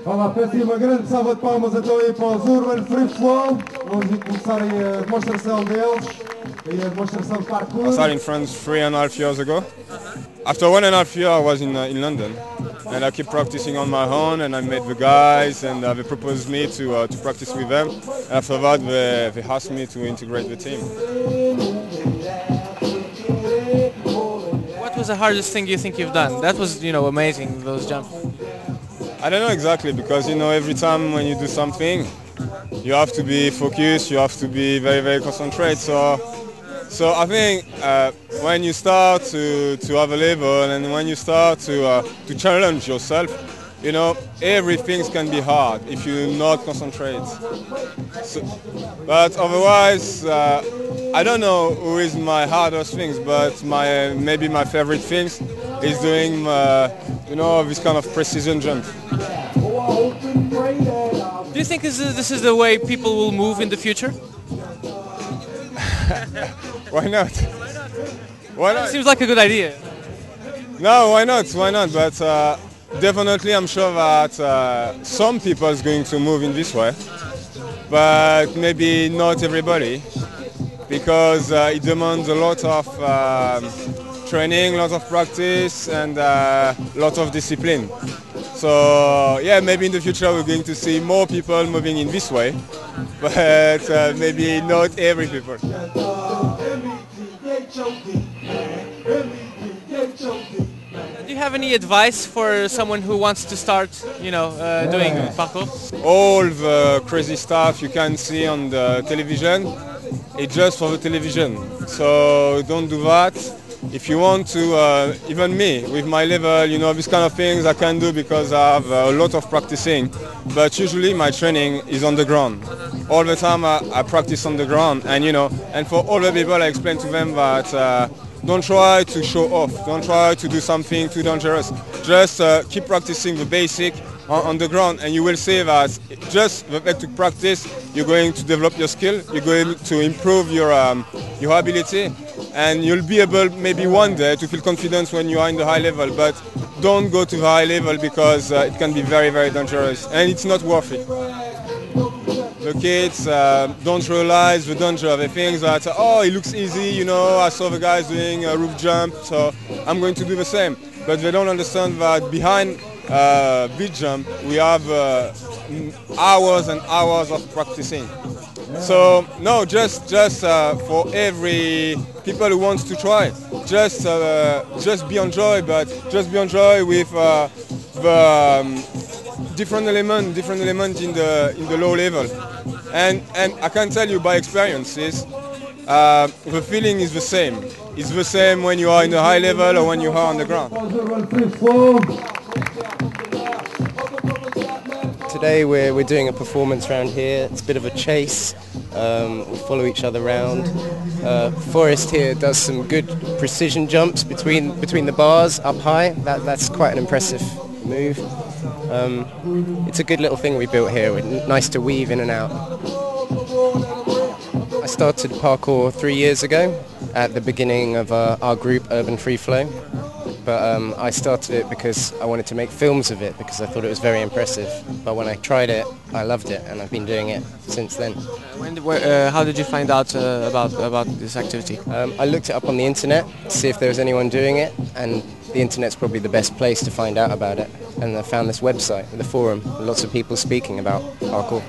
Olá, peço uma grande salva de palmas então aí para os Urban Free Flow. Vamos começar aí a demonstração deles, aí a demonstração de parkour. I started in France 3.5 years ago. After 1.5 years I was in London, and I keep practicing on my own, and I met the guys, and they proposed me to practice with them. And after that they asked me to integrate the team. What was the hardest thing you think you've done? That was, amazing, those jumps. I don't know exactly, because every time when you do something you have to be focused, you have to be very, very concentrated. So I think when you start to have a level, and when you start to challenge yourself, everything can be hard if you not concentrate. So, but otherwise, I don't know who is my hardest things, but maybe my favorite things is doing this kind of precision jump. Do you think this is the way people will move in the future? Why not? Why not? It seems like a good idea. No, why not? Why not? But definitely I'm sure that some people is going to move in this way, but maybe not everybody, because it demands a lot of training, a lot of practice, and a lot of discipline. So yeah, maybe in the future we're going to see more people moving in this way, but maybe not every people. Do you have any advice for someone who wants to start, doing parkour? All the crazy stuff you can see on the television, it's just for the television. So don't do that. If you want to, even me, with my level, these kind of things I can do because I have a lot of practicing. But usually my training is on the ground. All the time I practice on the ground, and for all the people I explain to them that don't try to show off, don't try to do something too dangerous. Just keep practicing the basic on the ground, and you will see that just the fact to practice, you're going to develop your skill, you're going to improve your ability, and you'll be able maybe one day to feel confident when you are in the high level. But don't go to the high level, because it can be very, very dangerous, and it's not worth it. The kids don't realize the danger. They think that, it looks easy, I saw the guys doing a roof jump, so I'm going to do the same. But they don't understand that behind big jump we have hours and hours of practicing. So no, just for every people who wants to try, just be enjoy, but just be enjoy with the different element in the low level, and I can tell you by experiences, the feeling is the same. It's the same when you are in the high level or when you are on the ground. Today we're doing a performance around here. It's a bit of a chase. We follow each other around. Forrest here does some good precision jumps between the bars up high. That's quite an impressive move. It's a good little thing we built here. Nice to weave in and out. I started parkour 3 years ago at the beginning of our group Urban Free Flow. But I started it because I wanted to make films of it, because I thought it was very impressive. But when I tried it, I loved it, and I've been doing it since then. How did you find out about this activity? I looked it up on the internet to see if there was anyone doing it, and the internet's probably the best place to find out about it. And I found this website, the forum, lots of people speaking about parkour.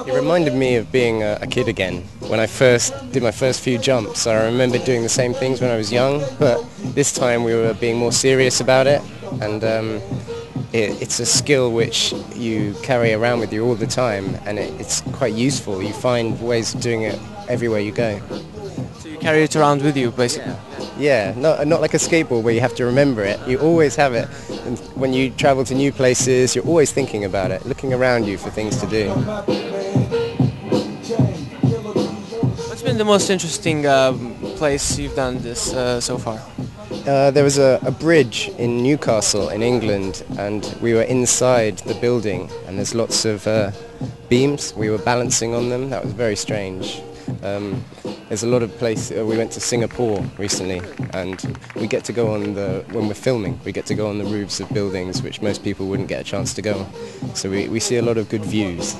It reminded me of being a kid again. When I first did my first few jumps, I remember doing the same things when I was young, but this time we were being more serious about it, and it's a skill which you carry around with you all the time, and it's quite useful. You find ways of doing it everywhere you go. So you carry it around with you, basically? Yeah, not like a skateboard where you have to remember it. You always have it. And when you travel to new places, you're always thinking about it, looking around you for things to do. What's been the most interesting place you've done this so far? There was a bridge in Newcastle in England, and we were inside the building, and there's lots of beams. We were balancing on them. That was very strange. There's a lot of places. We went to Singapore recently, and we get to go on when we're filming, we get to go on the roofs of buildings, which most people wouldn't get a chance to go on. So we see a lot of good views.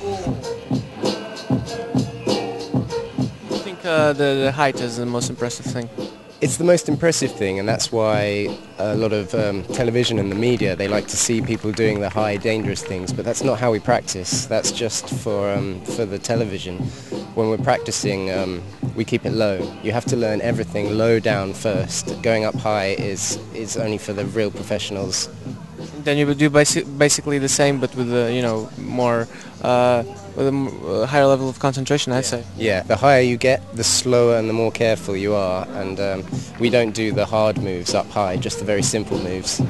I think the height is the most impressive thing. It's the most impressive thing, and that's why a lot of television and the media, they like to see people doing the high, dangerous things, but that's not how we practice. That's just for the television. When we're practicing, we keep it low. You have to learn everything low down first. Going up high is only for the real professionals. Then you would do basically the same, but with a more with a higher level of concentration, I'd say. Yeah, the higher you get, the slower and the more careful you are, and we don't do the hard moves up high, just the very simple moves.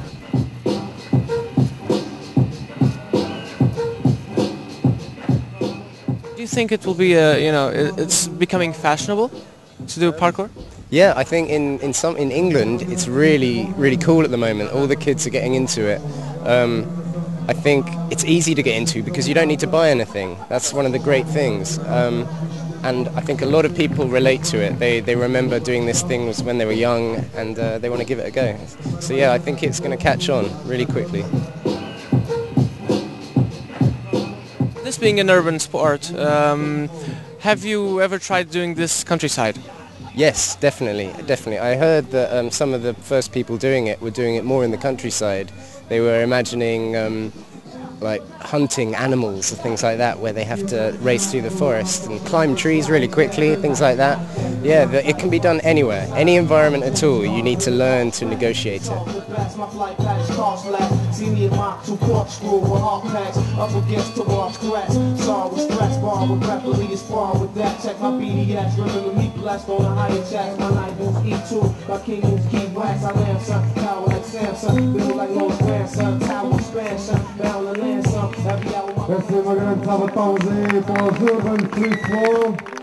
Do you think it will be it's becoming fashionable to do parkour? Yeah, I think in England it's really cool at the moment. All the kids are getting into it. I think it's easy to get into because you don't need to buy anything. That's one of the great things. And I think a lot of people relate to it. They remember doing these things when they were young, and they want to give it a go. So yeah, I think it's going to catch on really quickly. This being an urban sport, have you ever tried doing this countryside? Yes, definitely. I heard that some of the first people doing it were doing it more in the countryside. They were imagining like hunting animals or things like that, where they have to race through the forest and climb trees really quickly, things like that. Yeah, it can be done anywhere, any environment at all. You need to learn to negotiate it. Peço uma grande salva de palmas aí para os Urban Free Flow.